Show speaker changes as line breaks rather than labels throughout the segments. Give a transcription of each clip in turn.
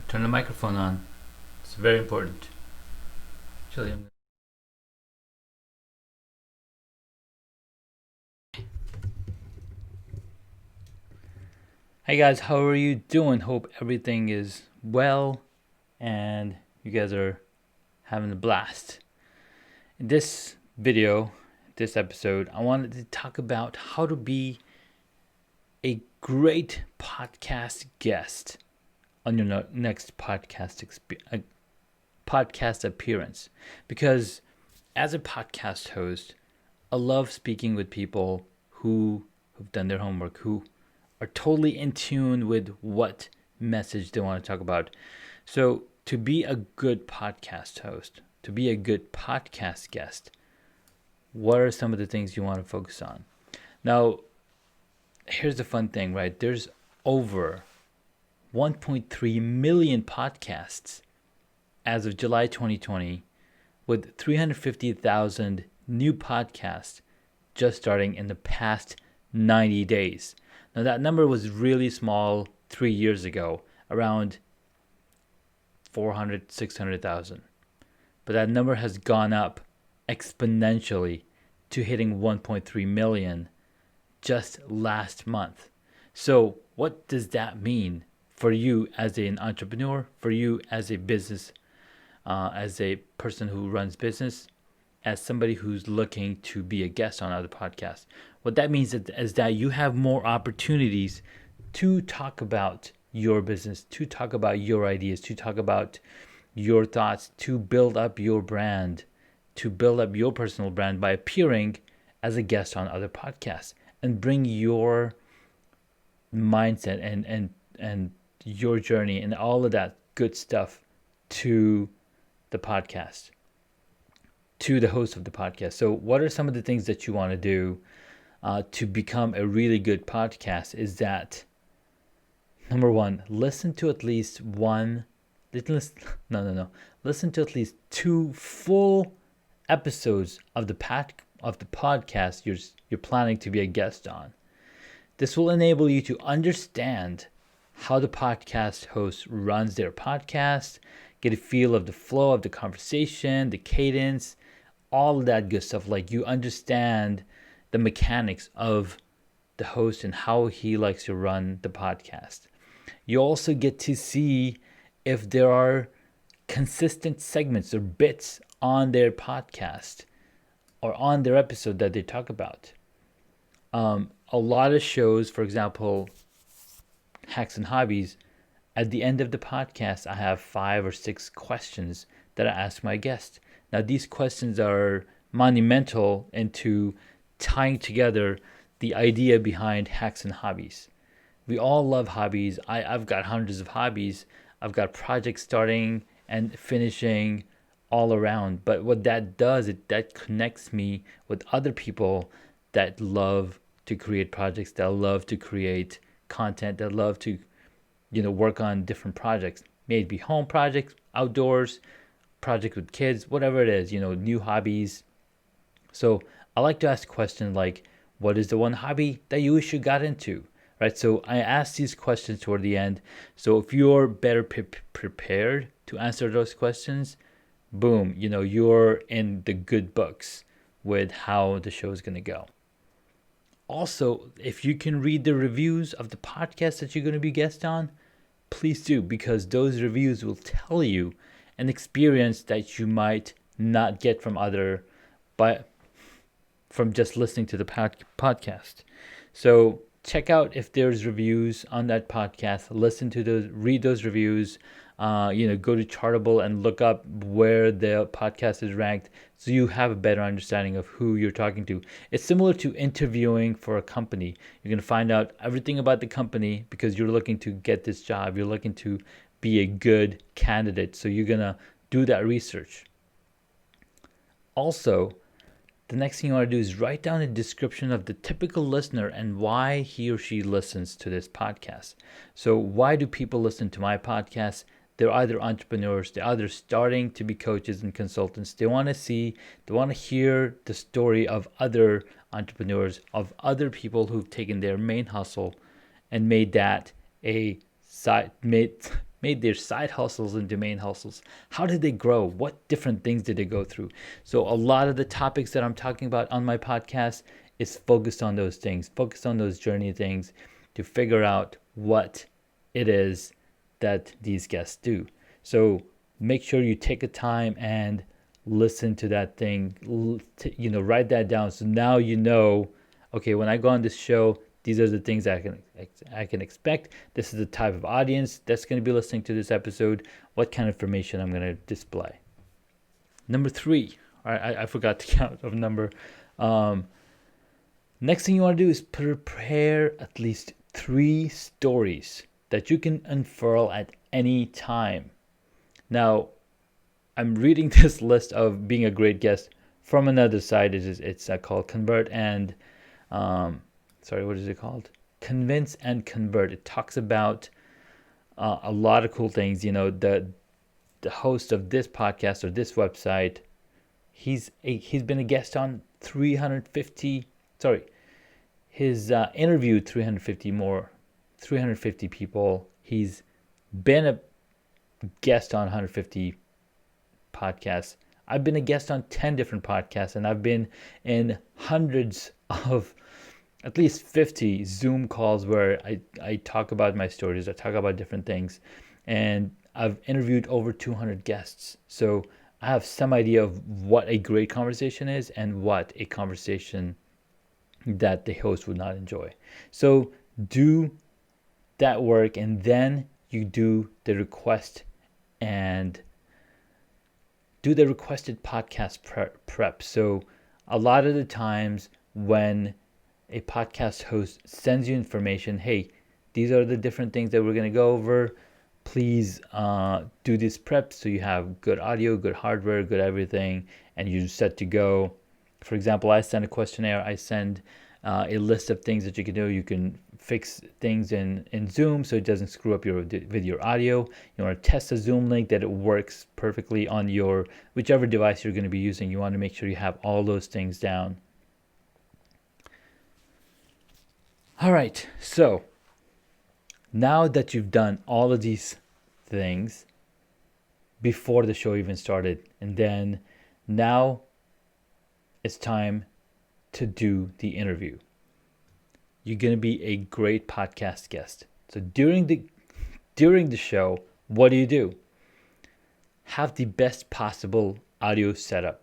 Turn the microphone on. It's very important. Actually, Hey guys, how are you doing? Hope everything is well and you guys are having a blast. In this video, this episode, I wanted to talk about how to be a great podcast guest on your next podcast appearance. Because as a podcast host, I love speaking with people who have done their homework, who are totally in tune with what message they want to talk about. So, to be a good podcast host, to be a good podcast guest, what are some of the things you want to focus on? Now, here's the fun thing, right? There's over 1.3 million podcasts as of July 2020, with 350,000 new podcasts just starting in the past 90 days. Now, that number was really small 3 years ago, around 400, 600,000. But that number has gone up exponentially to hitting 1.3 million just last month. So, what does that mean for you as an entrepreneur, for you as a business, as a person who runs business, as somebody who's looking to be a guest on other podcasts? What that means is that you have more opportunities to talk about your business, to talk about your ideas, to talk about your thoughts, to build up your brand, to build up your personal brand by appearing as a guest on other podcasts and bring your mindset and your journey and all of that good stuff to the podcast, to the host of the podcast. So, what are some of the things that you want to do to become a really good podcast? Is that number one, listen to at least listen to at least 2 full episodes of the podcast you're planning to be a guest on. This will enable you to understand how the podcast host runs their podcast, get a feel of the flow of the conversation, the cadence, all of that good stuff. Like, you understand the mechanics of the host and how he likes to run the podcast. You also get to see if there are consistent segments or bits on their podcast or on their episode that they talk about. A lot of shows, for example, Hacks and Hobbies, at the end of the podcast, I have 5 or 6 questions that I ask my guest. Now, these questions are monumental into tying together the idea behind Hacks and Hobbies. We all love hobbies. I've got hundreds of hobbies. I've got projects starting and finishing all around. But what that does, that connects me with other people that love to create projects, that love to create content, that love to work on different projects. Maybe home projects, outdoors, projects with kids, whatever it is, new hobbies. So I like to ask questions like, what is the one hobby that you wish you got into? Right? So I ask these questions toward the end. So if you're better prepared to answer those questions, boom, you're in the good books with how the show is going to go. Also, if you can read the reviews of the podcast that you're going to be guest on, please do, because those reviews will tell you an experience that you might not get from just listening to the podcast. So check out if there's reviews on that podcast. Listen to those, read those reviews. Go to Chartable and look up where the podcast is ranked, so you have a better understanding of who you're talking to. It's similar to interviewing for a company. You're going to find out everything about the company because you're looking to get this job. You're looking to be a good candidate, so you're going to do that research. Also, the next thing you want to do is write down a description of the typical listener and why he or she listens to this podcast. So why do people listen to my podcast? They're either entrepreneurs, they're either starting to be coaches and consultants. They want to hear the story of other entrepreneurs, of other people who've taken their main hustle and made that a side, made their side hustles into main hustles. How did they grow? What different things did they go through? So a lot of the topics that I'm talking about on my podcast is focused on those things, focused on those journey things to figure out what it is that these guests do. So make sure you take a time and listen to that thing, write that down. So now you know, okay, when I go on this show, these are the things I can expect. This is the type of audience that's going to be listening to this episode. What kind of information I'm going to display. Number 3, I forgot to count of number. Next thing you want to do is prepare at least 3 stories that you can unfurl at any time. Now, I'm reading this list of being a great guest from another site. It's called Convert and what is it called? Convince and Convert. It talks about a lot of cool things. The host of this podcast or this website, he's been a guest on 350. He's interviewed 350 people. He's been a guest on 150 podcasts. I've been a guest on 10 different podcasts, and I've been in hundreds of, at least 50 Zoom calls where I talk about my stories, I talk about different things, and I've interviewed over 200 guests. So I have some idea of what a great conversation is and what a conversation that the host would not enjoy. So do that work, and then you do the request and do the requested podcast prep. So a lot of the times when a podcast host sends you information, hey, these are the different things that we're going to go over. Please do this prep so you have good audio, good hardware, good everything, and you're set to go. For example, I send a questionnaire. I send a list of things that you can do. You can fix things in Zoom so it doesn't screw up with your audio. You want to test a Zoom link that it works perfectly on your whichever device you're going to be using. You want to make sure you have all those things down. All right, so now that you've done all of these things before the show even started, and then now it's time to do the interview. You're going to be a great podcast guest. So during the show, what do? Have the best possible audio setup.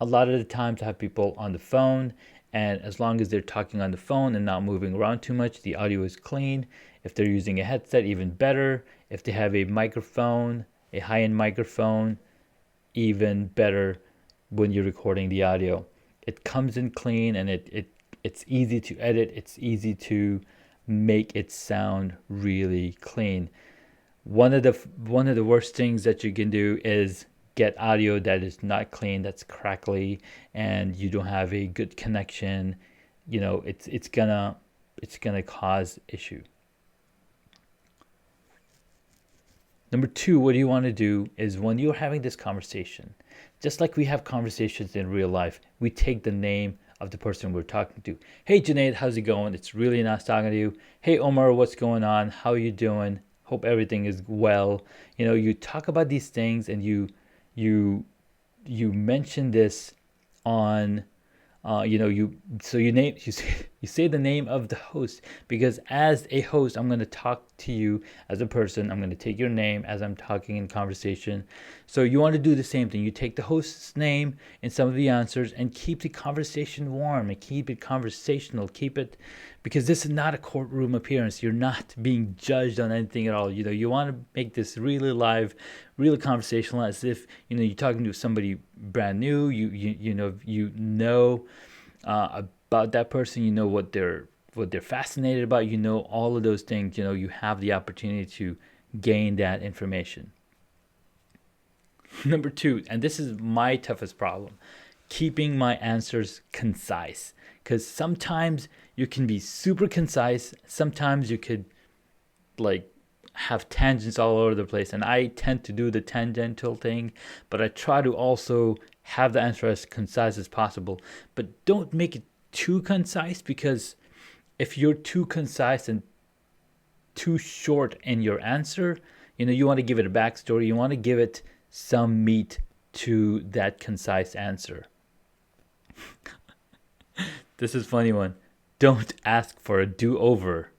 A lot of the times I have people on the phone, and as long as they're talking on the phone and not moving around too much, the audio is clean. If they're using a headset, even better. If they have a microphone, a high-end microphone, even better when you're recording the audio. It comes in clean, and it's easy to edit. It's easy to make it sound really clean. One of the worst things that you can do is get audio that is not clean, that's crackly, and you don't have a good connection. It's gonna cause issue. Number 2, what you want to do is when you're having this conversation, just like we have conversations in real life, we take the name of the person we're talking to. Hey, Junaid, how's it going? It's really nice talking to you. Hey, Omar, what's going on? How are you doing? Hope everything is well. You talk about these things, and you mention this on you say the name of the host, because as a host, I'm going to talk to you as a person. I'm going to take your name as I'm talking in conversation. So you want to do the same thing. You take the host's name in some of the answers and keep the conversation warm and keep it conversational. Because this is not a courtroom appearance. You're not being judged on anything at all. You want to make this really live, really conversational, as if you're talking to somebody brand new. You know about that person. What they're fascinated about. All of those things. You have the opportunity to gain that information. Number 2, and this is my toughest problem, keeping my answers concise. Because sometimes you can be super concise. Sometimes you could have tangents all over the place. And I tend to do the tangential thing, but I try to also have the answer as concise as possible. But don't make it too concise, because if you're too concise and too short in your answer, You want to give it a backstory. You want to give it some meat to that concise answer. This is a funny one. Don't ask for a do-over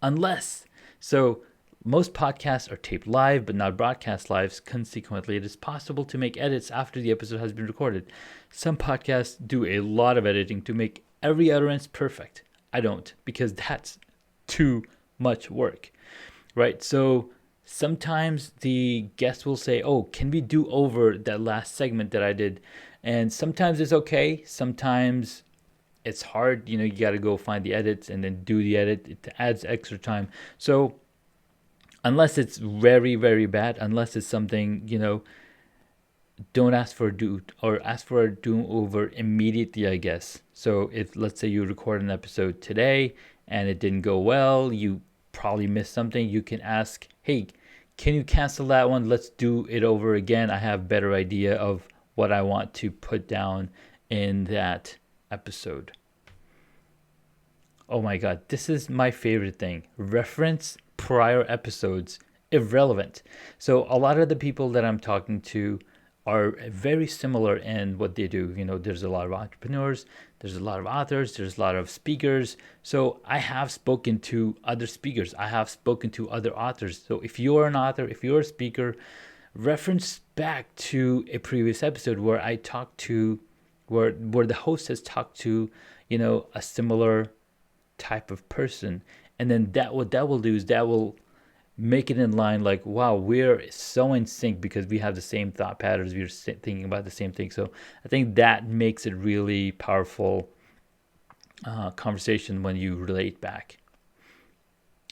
unless. So most podcasts are taped live but not broadcast live. Consequently, it is possible to make edits after the episode has been recorded. Some podcasts do a lot of editing to make every utterance perfect. I don't, because that's too much work, right? So sometimes the guest will say, oh, can we do over that last segment that I did? And sometimes it's okay. Sometimes it's hard. You got to go find the edits and then do the edit. It adds extra time. So unless it's very, very bad, unless it's something, don't ask for a do or ask for a do over immediately, I guess. So if, let's say, you record an episode today and it didn't go well, you probably missed something, you can ask, hey, can you cancel that one? Let's do it over again. I have a better idea of what I want to put down in that episode. Oh my God, this is my favorite thing. Reference prior episodes if relevant. So a lot of the people that I'm talking to are very similar in what they do. There's a lot of entrepreneurs, there's a lot of authors, there's a lot of speakers. So I have spoken to other speakers, I have spoken to other authors. So if you're an author, if you're a speaker, reference back to a previous episode where I talked to, where the host has talked to, a similar type of person, and then what that will do is that will make it in line, like, wow, we're so in sync because we have the same thought patterns, we're thinking about the same thing. So I think that makes it really powerful conversation when you relate back.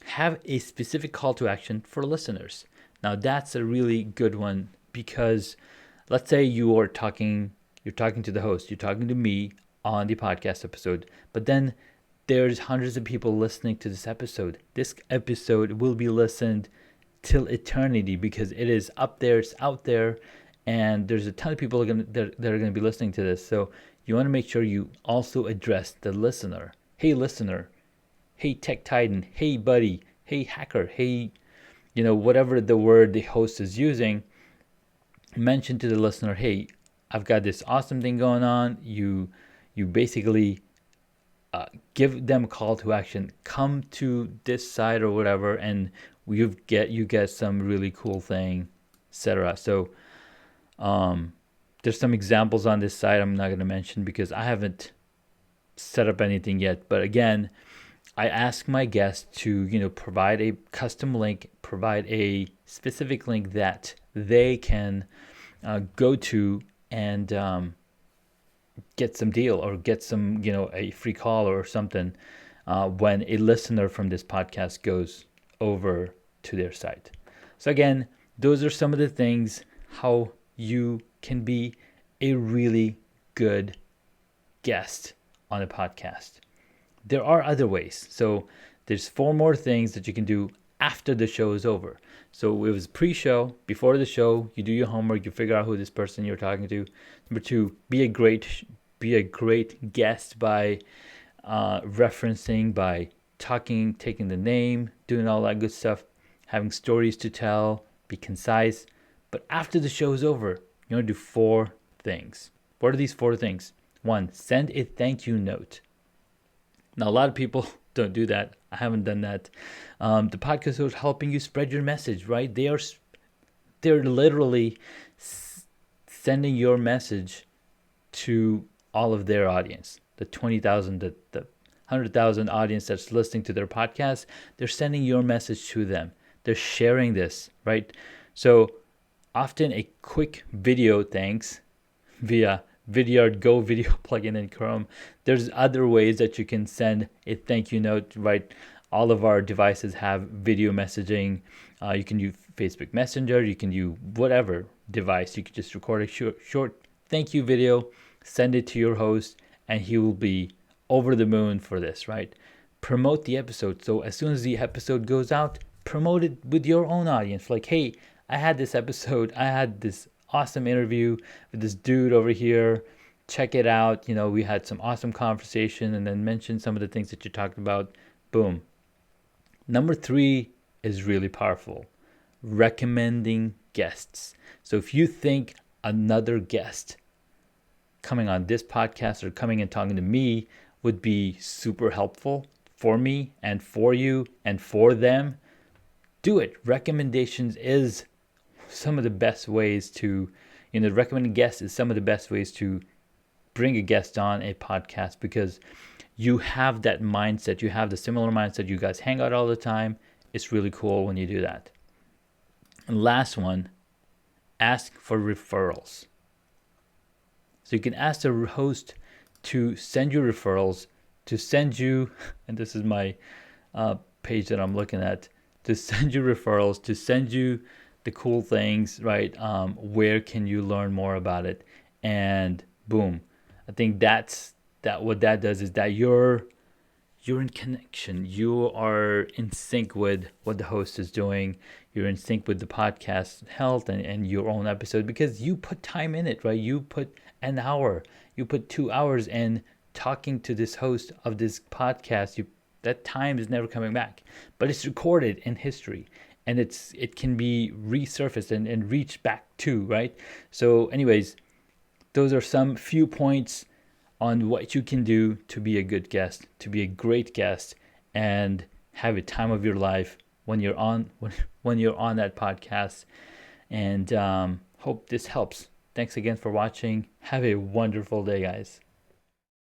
Have a specific call to action for listeners. Now that's a really good one, because let's say you're talking to the host, you're talking to me on the podcast episode, but then there's hundreds of people listening to this episode. This episode will be listened till eternity because it is up there, it's out there, and there's a ton of people that are going to be listening to this. So you want to make sure you also address the listener. Hey, listener. Hey, Tech Titan. Hey, buddy. Hey, hacker. Hey, whatever the word the host is using. Mention to the listener, hey, I've got this awesome thing going on. You basically give them a call to action. Come to this site or whatever, and you get some really cool thing, etc. So there's some examples on this site I'm not going to mention because I haven't set up anything yet. But again, I ask my guests to provide a custom link, provide a specific link that they can go to and get some deal or get some a free call or something when a listener from this podcast goes over to their site. So again, those are some of the things how you can be a really good guest on a podcast. There are other ways. So there's 4 more things that you can do after the show is over. So it was pre-show, before the show, you do your homework, you figure out who this person you're talking to. Number 2, be a great guest by referencing, by talking, taking the name, doing all that good stuff, having stories to tell, be concise. But after the show is over, you want to do 4 things. What are these 4 things? 1, send a thank you note. Now, a lot of people don't do that. I haven't done that. The podcast is helping you spread your message, right? They're literally sending your message to all of their audience, the 20,000, the 100,000 audience that's listening to their podcast. They're sending your message to them. They're sharing this, right? So often a quick video thanks via Vidyard Go video plugin in Chrome. There's other ways that you can send a thank you note, right? All of our devices have video messaging. You can use Facebook Messenger. You can use whatever device. You can just record a short thank you video, send it to your host, and he will be over the moon for this, right? Promote the episode. So as soon as the episode goes out, promote it with your own audience. Like, hey, I had this episode. I had this awesome interview with this dude over here. Check it out. We had some awesome conversation, and then mention some of the things that you talked about. Boom. Number 3 is really powerful. recommending guests. So if you think another guest coming on this podcast or coming and talking to me would be super helpful for me and for you and for them, do it. Recommendations is some of the best ways to, recommending guests is some of the best ways to bring a guest on a podcast, because you have that mindset. You have the similar mindset. You guys hang out all the time. It's really cool when you do that. And last one, ask for referrals. So you can ask the host to send you referrals, to send you, and this is my page that I'm looking at, to send you referrals, to send you the cool things, right? Where can you learn more about it? And boom. I think that what that does is that you're in connection. You are in sync with what the host is doing. You're in sync with the podcast health and your own episode, because you put time in it, right? You put an hour, you put 2 hours in talking to this host of this podcast. That time is never coming back, but it's recorded in history, and it can be resurfaced and reached back to, right? So anyways, those are some few points on what you can do to be a good guest, to be a great guest, and have a time of your life when you're on that podcast. And hope this helps. Thanks again for watching. Have a wonderful day, guys.